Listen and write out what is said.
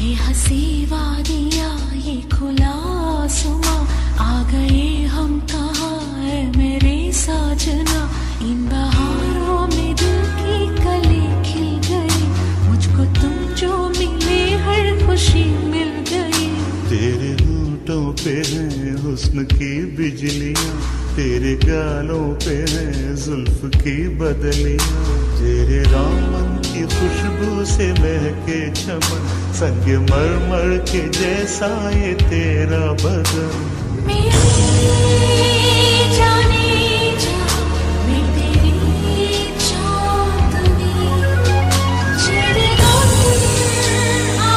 ये हंसी वादियाँ ये खुला आसमां, आ गए हम कहाँ है मेरे साजना। इन बहारों में दिल की कली खिल गई, मुझको तुम जो मिले हर खुशी मिल गई। तेरे होठों पे है हुस्न की बिजलियाँ, तेरे गालों पे है जुल्फ की बदलियाँ। तेरे दामन की खुशबू से महके चमन, संग मरमर के जैसा ये तेरा बदन। मेरा